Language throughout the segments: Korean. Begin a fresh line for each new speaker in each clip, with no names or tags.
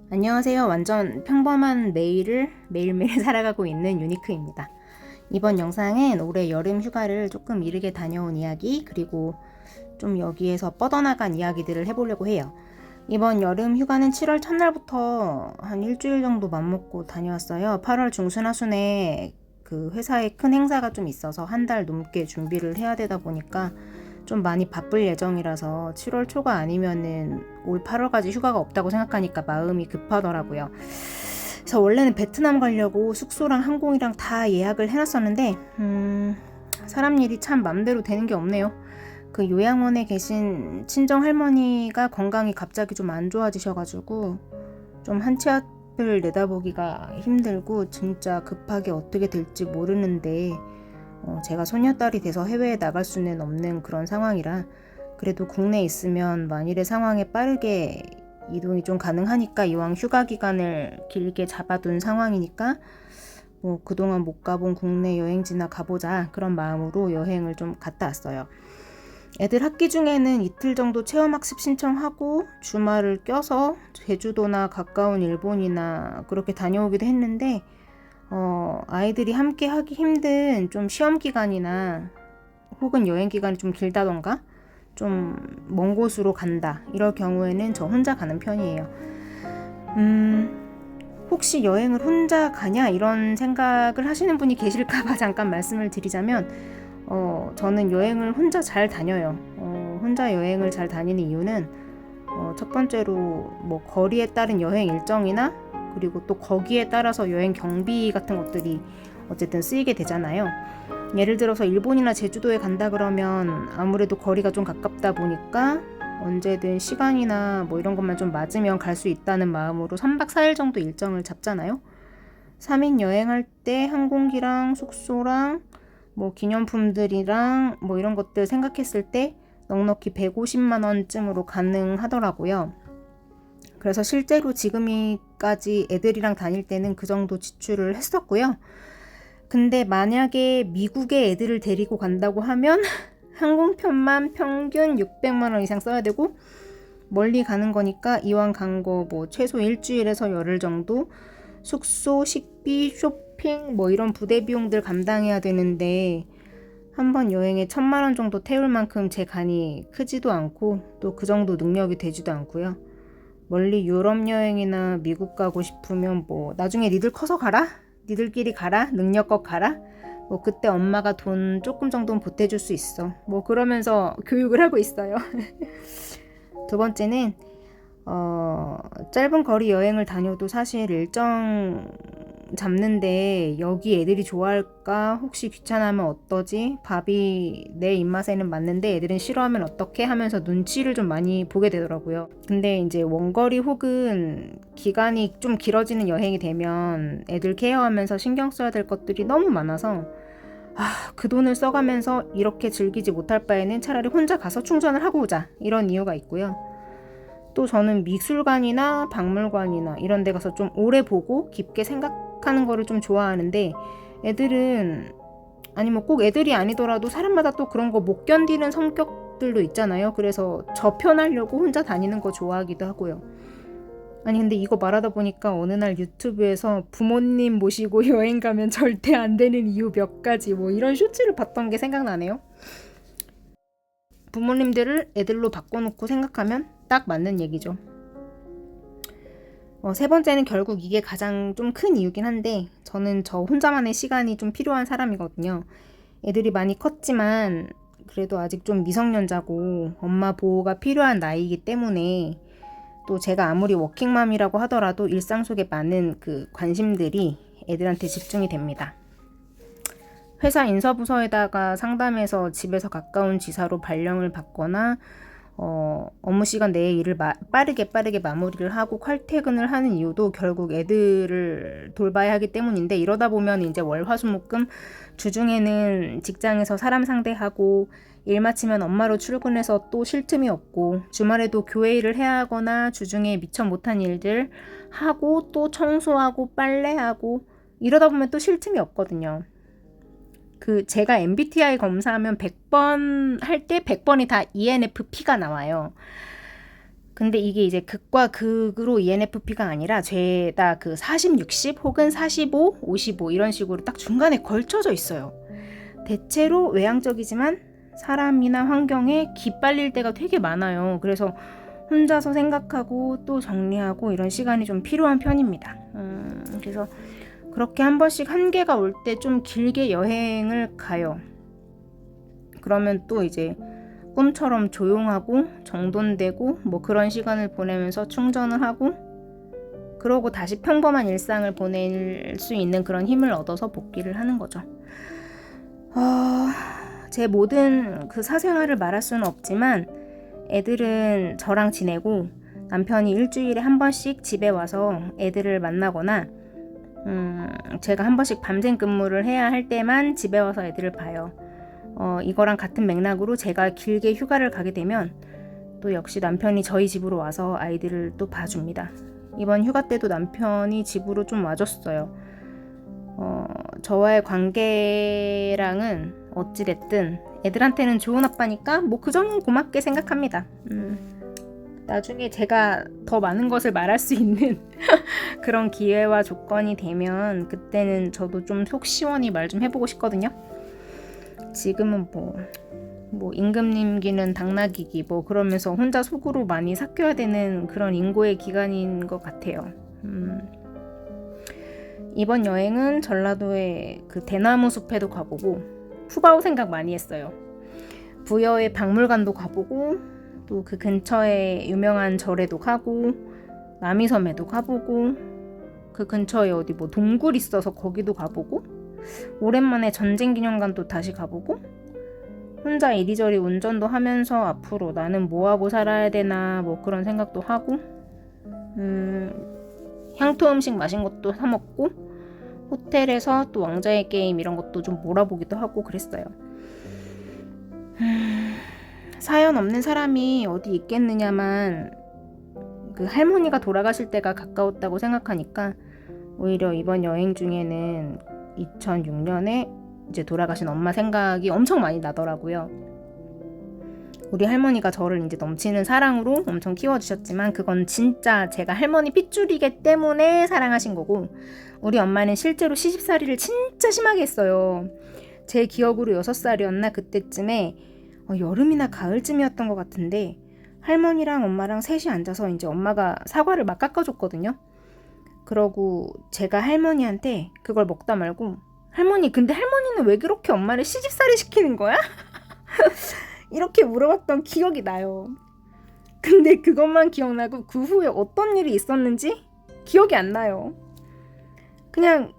안녕하세요. 완전 평범한 매일을 매일매일 살아가고 있는 유니크입니다. 이번 영상은 올해 여름 휴가를 조금 이르게 다녀온 이야기, 그리고 좀 여기에서 뻗어나간 이야기들을 해보려고 해요. 이번 여름 휴가는 7월 첫날부터 한 일주일 정도 맘먹고 다녀왔어요. 8월 중순하순에 그 회사에 큰 행사가 좀 있어서 한 달 넘게 준비를 해야 되다 보니까 좀 많이 바쁠 예정이라서 7월 초가 아니면은 올 8월까지 휴가가 없다고 생각하니까 마음이 급하더라고요. 그래서 원래는 베트남 가려고 숙소랑 항공이랑 다 예약을 해놨었는데 사람 일이 참 맘대로 되는 게 없네요. 그 요양원에 계신 친정 할머니가 건강이 갑자기 좀 안 좋아지셔가지고 좀 한 치 앞을 내다보기가 힘들고 진짜 급하게 어떻게 될지 모르는데 제가 손녀딸이 돼서 해외에 나갈 수는 없는 그런 상황이라 그래도 국내에 있으면 만일의 상황에 빠르게 이동이 좀 가능하니까 이왕 휴가 기간을 길게 잡아둔 상황이니까 그동안 못 가본 국내 여행지나 가보자 그런 마음으로 여행을 좀 갔다 왔어요. 애들 학기 중에는 이틀 정도 체험학습 신청하고 주말을 껴서 제주도나 가까운 일본이나 그렇게 다녀오기도 했는데 아이들이 함께 하기 힘든 좀 시험 기간이나 혹은 여행 기간이 좀 길다던가 좀 먼 곳으로 간다 이럴 경우에는 저 혼자 가는 편이에요. 혹시 여행을 혼자 가냐 이런 생각을 하시는 분이 계실까봐 잠깐 말씀을 드리자면 저는 여행을 혼자 잘 다녀요. 혼자 여행을 잘 다니는 이유는 첫 번째로 뭐 거리에 따른 여행 일정이나 그리고 또 거기에 따라서 여행 경비 같은 것들이 어쨌든 쓰이게 되잖아요. 예를 들어서 일본이나 제주도에 간다 그러면 아무래도 거리가 좀 가깝다 보니까 언제든 시간이나 뭐 이런 것만 좀 맞으면 갈 수 있다는 마음으로 3박 4일 정도 일정을 잡잖아요. 3인 여행할 때 항공기랑 숙소랑 뭐 기념품들이랑 뭐 이런 것들 생각했을 때 넉넉히 150만 원쯤으로 가능하더라고요. 그래서 실제로 지금까지 애들이랑 다닐 때는 그 정도 지출을 했었고요. 근데 만약에 미국에 애들을 데리고 간다고 하면 항공편만 평균 600만 원 이상 써야 되고 멀리 가는 거니까 이왕 간 거 뭐 최소 일주일에서 열흘 정도 숙소, 식비, 쇼핑 뭐 이런 부대 비용들 감당해야 되는데 한번 여행에 1000만 원 정도 태울 만큼 제 간이 크지도 않고 또 그 정도 능력이 되지도 않고요. 멀리 유럽 여행이나 미국 가고 싶으면 뭐 나중에 니들 커서 가라? 니들끼리 가라? 능력껏 가라? 뭐 그때 엄마가 돈 조금 정도는 보태줄 수 있어. 뭐 그러면서 교육을 하고 있어요. 두 번째는 짧은 거리 여행을 다녀도 사실 일정 잡는데 여기 애들이 좋아할까? 혹시 귀찮아하면 어떠지? 밥이 내 입맛에는 맞는데 애들은 싫어하면 어떡해? 하면서 눈치를 좀 많이 보게 되더라고요. 근데 이제 원거리 혹은 기간이 좀 길어지는 여행이 되면 애들 케어하면서 신경 써야 될 것들이 너무 많아서 그 돈을 써가면서 이렇게 즐기지 못할 바에는 차라리 혼자 가서 충전을 하고 오자 이런 이유가 있고요. 또 저는 미술관이나 박물관이나 이런 데 가서 좀 오래 보고 깊게 생각하는 거를 좀 좋아하는데 애들은 아니 뭐 꼭 애들이 아니더라도 사람마다 또 그런 거 못 견디는 성격들도 있잖아요. 그래서 저편하려고 혼자 다니는 거 좋아하기도 하고요. 아니 근데 이거 말하다 보니까 어느 날 유튜브에서 부모님 모시고 여행 가면 절대 안 되는 이유 몇 가지 뭐 이런 쇼츠를 봤던 게 생각나네요. 부모님들을 애들로 바꿔놓고 생각하면 딱 맞는 얘기죠. 세 번째는 결국 이게 가장 좀 큰 이유긴 한데 저는 저 혼자만의 시간이 좀 필요한 사람이거든요. 애들이 많이 컸지만 그래도 아직 좀 미성년자고 엄마 보호가 필요한 나이이기 때문에 또 제가 아무리 워킹맘이라고 하더라도 일상 속에 많은 그 관심들이 애들한테 집중이 됩니다. 회사 인사부서에다가 상담해서 집에서 가까운 지사로 발령을 받거나 업무 시간 내에 일을 빠르게 마무리를 하고 칼퇴근을 하는 이유도 결국 애들을 돌봐야 하기 때문인데 이러다 보면 이제 월화수목금 주중에는 직장에서 사람 상대하고 일 마치면 엄마로 출근해서 또 쉴 틈이 없고 주말에도 교회 일을 해야 하거나 주중에 미처 못한 일들 하고 또 청소하고 빨래하고 이러다 보면 또 쉴 틈이 없거든요. 제가 MBTI 검사하면 100번 할 때 100번이 다 ENFP가 나와요. 근데 이게 이제 극과 극으로 ENFP가 아니라 죄다 그 40, 60 혹은 45, 55 이런 식으로 딱 중간에 걸쳐져 있어요. 대체로 외향적이지만 사람이나 환경에 기빨릴 때가 되게 많아요. 그래서 혼자서 생각하고 또 정리하고 이런 시간이 좀 필요한 편입니다. 그래서 그렇게 한 번씩 한계가 올 때 좀 길게 여행을 가요. 그러면 또 이제 꿈처럼 조용하고 정돈되고 뭐 그런 시간을 보내면서 충전을 하고 그러고 다시 평범한 일상을 보낼 수 있는 그런 힘을 얻어서 복귀를 하는 거죠. 제 모든 그 사생활을 말할 수는 없지만 애들은 저랑 지내고 남편이 일주일에 한 번씩 집에 와서 애들을 만나거나 제가 한 번씩 밤샘 근무를 해야 할 때만 집에 와서 애들을 봐요. 이거랑 같은 맥락으로 제가 길게 휴가를 가게 되면 또 역시 남편이 저희 집으로 와서 아이들을 또 봐줍니다. 이번 휴가 때도 남편이 집으로 좀 와줬어요. 저와의 관계랑은 어찌됐든 애들한테는 좋은 아빠니까 뭐 그 점은 고맙게 생각합니다. 나중에 제가 더 많은 것을 말할 수 있는 그런 기회와 조건이 되면 그때는 저도 좀 속 시원히 말 좀 해보고 싶거든요. 지금은 뭐 임금님기는 당나귀기 뭐 그러면서 혼자 속으로 많이 삭혀야 되는 그런 인고의 기간인 것 같아요. 이번 여행은 전라도의 그 대나무 숲에도 가보고 푸바오 생각 많이 했어요. 부여의 박물관도 가보고 또 그 근처에 유명한 절에도 가고 남이섬에도 가보고 그 근처에 어디 뭐 동굴 있어서 거기도 가보고 오랜만에 전쟁기념관도 다시 가보고 혼자 이리저리 운전도 하면서 앞으로 나는 뭐하고 살아야 되나 뭐 그런 생각도 하고 향토 음식 맛인 것도 사 먹고 호텔에서 또 왕자의 게임 이런 것도 좀 몰아보기도 하고 그랬어요. 사연 없는 사람이 어디 있겠느냐만 그 할머니가 돌아가실 때가 가까웠다고 생각하니까 오히려 이번 여행 중에는 2006년에 이제 돌아가신 엄마 생각이 엄청 많이 나더라고요. 우리 할머니가 저를 이제 넘치는 사랑으로 엄청 키워주셨지만 그건 진짜 제가 할머니 핏줄이기 때문에 사랑하신 거고 우리 엄마는 실제로 시집살이를 진짜 심하게 했어요. 제 기억으로 6살이었나 그때쯤에 여름이나 가을쯤이었던 것 같은데 할머니랑 엄마랑 셋이 앉아서 이제 엄마가 사과를 막 깎아줬거든요. 그러고 제가 할머니한테 그걸 먹다 말고 근데 할머니는 왜 그렇게 엄마를 시집살이 시키는 거야? 이렇게 물어봤던 기억이 나요. 근데 그것만 기억나고 그 후에 어떤 일이 있었는지 기억이 안 나요. 그냥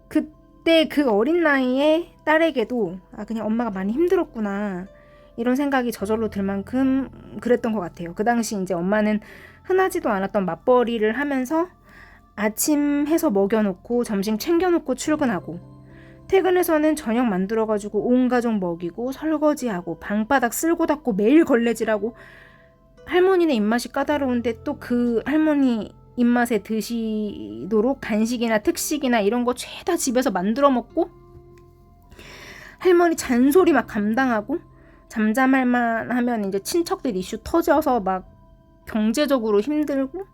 그때 그 어린 나이에 딸에게도 그냥 엄마가 많이 힘들었구나 이런 생각이 저절로 들 만큼 그랬던 것 같아요. 그 당시 이제 엄마는 흔하지도 않았던 맞벌이를 하면서 아침 해서 먹여놓고 점심 챙겨놓고 출근하고 퇴근해서는 저녁 만들어가지고 온 가족 먹이고 설거지하고 방바닥 쓸고 닦고 매일 걸레질하고 할머니네 입맛이 까다로운데 또 그 할머니 입맛에 드시도록 간식이나 특식이나 이런 거 죄다 집에서 만들어 먹고 할머니 잔소리 막 감당하고 잠잠할만 하면 이제 친척들 이슈 터져서 막 경제적으로 힘들고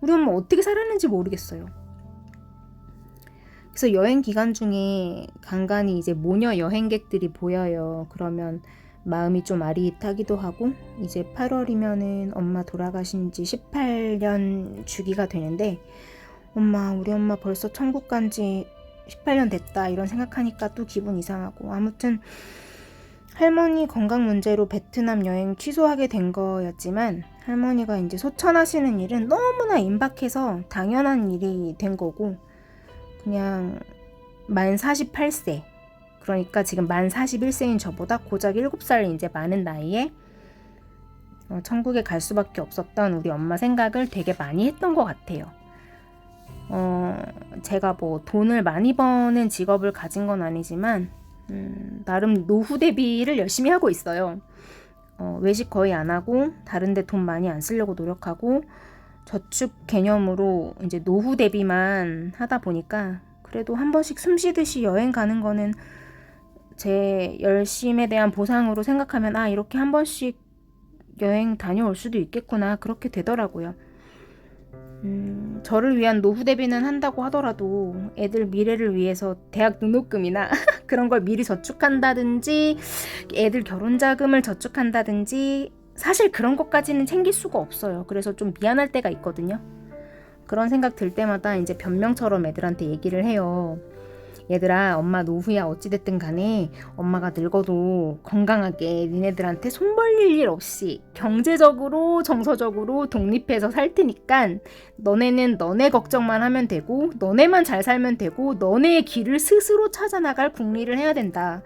우리 엄마 어떻게 살았는지 모르겠어요. 그래서 여행 기간 중에 간간히 이제 모녀 여행객들이 보여요. 그러면 마음이 좀 아릿하기도 하고 이제 8월이면은 엄마 돌아가신 지 18년 주기가 되는데 우리 엄마 벌써 천국 간 지 18년 됐다 이런 생각하니까 또 기분 이상하고 아무튼 할머니 건강 문제로 베트남 여행 취소하게 된 거였지만 할머니가 이제 소천하시는 일은 너무나 임박해서 당연한 일이 된 거고 그냥 만 48세 그러니까 지금 만 41세인 저보다 고작 7살 이제 많은 나이에 천국에 갈 수밖에 없었던 우리 엄마 생각을 되게 많이 했던 것 같아요. 제가 뭐 돈을 많이 버는 직업을 가진 건 아니지만 나름 노후 대비를 열심히 하고 있어요. 외식 거의 안 하고 다른 데 돈 많이 안 쓰려고 노력하고 저축 개념으로 이제 노후 대비만 하다 보니까 그래도 한 번씩 숨 쉬듯이 여행 가는 거는 제 열심에 대한 보상으로 생각하면 이렇게 한 번씩 여행 다녀올 수도 있겠구나 그렇게 되더라고요. 저를 위한 노후 대비는 한다고 하더라도 애들 미래를 위해서 대학 등록금이나 그런 걸 미리 저축한다든지 애들 결혼 자금을 저축한다든지 사실 그런 것까지는 챙길 수가 없어요. 그래서 좀 미안할 때가 있거든요. 그런 생각 들 때마다 이제 변명처럼 애들한테 얘기를 해요. 얘들아, 엄마 노후야 어찌됐든 간에 엄마가 늙어도 건강하게 니네들한테 손 벌릴 일 없이 경제적으로 정서적으로 독립해서 살 테니까 너네는 너네 걱정만 하면 되고 너네만 잘 살면 되고 너네의 길을 스스로 찾아나갈 궁리를 해야 된다.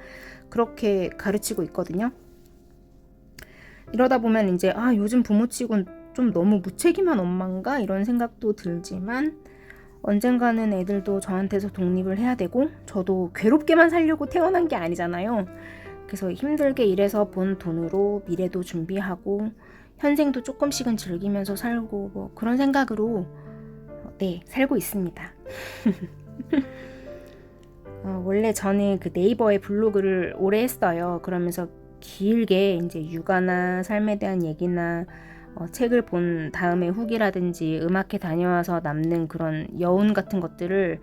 그렇게 가르치고 있거든요. 이러다 보면 이제 요즘 부모치곤 좀 너무 무책임한 엄마인가 이런 생각도 들지만 언젠가는 애들도 저한테서 독립을 해야 되고 저도 괴롭게만 살려고 태어난 게 아니잖아요. 그래서 힘들게 일해서 번 돈으로 미래도 준비하고 현생도 조금씩은 즐기면서 살고 뭐 그런 생각으로 살고 있습니다. 원래 저는 그 네이버에 블로그를 오래 했어요. 그러면서 길게 이제 육아나 삶에 대한 얘기나 책을 본 다음에 후기라든지 음악회 다녀와서 남는 그런 여운 같은 것들을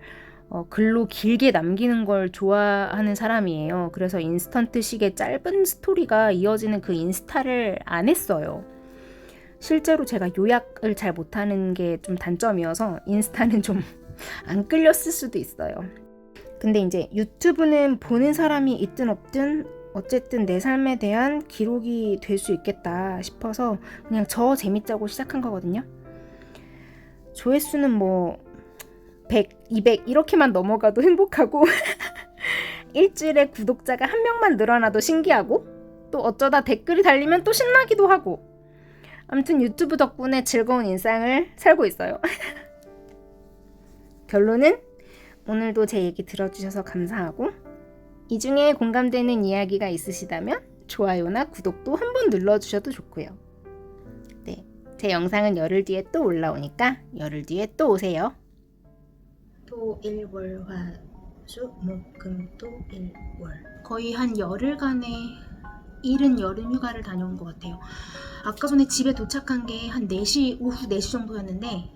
글로 길게 남기는 걸 좋아하는 사람이에요. 그래서 인스턴트식의 짧은 스토리가 이어지는 그 인스타를 안 했어요. 실제로 제가 요약을 잘 못하는 게 좀 단점이어서 인스타는 좀 안 끌렸을 수도 있어요. 근데 이제 유튜브는 보는 사람이 있든 없든 어쨌든 내 삶에 대한 기록이 될 수 있겠다 싶어서 그냥 저 재밌자고 시작한 거거든요. 조회수는 뭐 100, 200 이렇게만 넘어가도 행복하고 일주일에 구독자가 한 명만 늘어나도 신기하고 또 어쩌다 댓글이 달리면 또 신나기도 하고 아무튼 유튜브 덕분에 즐거운 일상을 살고 있어요. 결론은 오늘도 제 얘기 들어주셔서 감사하고 이 중에 공감되는 이야기가 있으시다면 좋아요나 구독도 한번 눌러주셔도 좋고요. 제 영상은 열흘 뒤에 또 올라오니까 열흘 뒤에 또 오세요. 토, 일, 월, 화, 수, 목, 금, 토, 일, 월 거의 한 열흘간의 이른 여름 휴가를 다녀온 것 같아요. 아까 전에 집에 도착한 게 한 4시, 오후 4시 정도였는데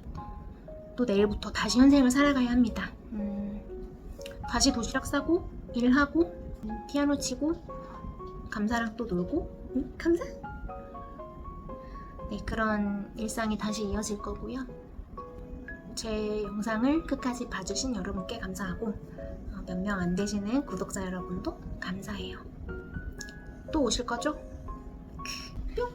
또 내일부터 다시 현생을 살아가야 합니다. 다시 도시락 싸고 일하고 피아노 치고 감사랑 또 놀고 감사? 그런 일상이 다시 이어질 거고요. 제 영상을 끝까지 봐주신 여러분께 감사하고 몇 명 안 되시는 구독자 여러분도 감사해요. 또 오실 거죠? 뿅!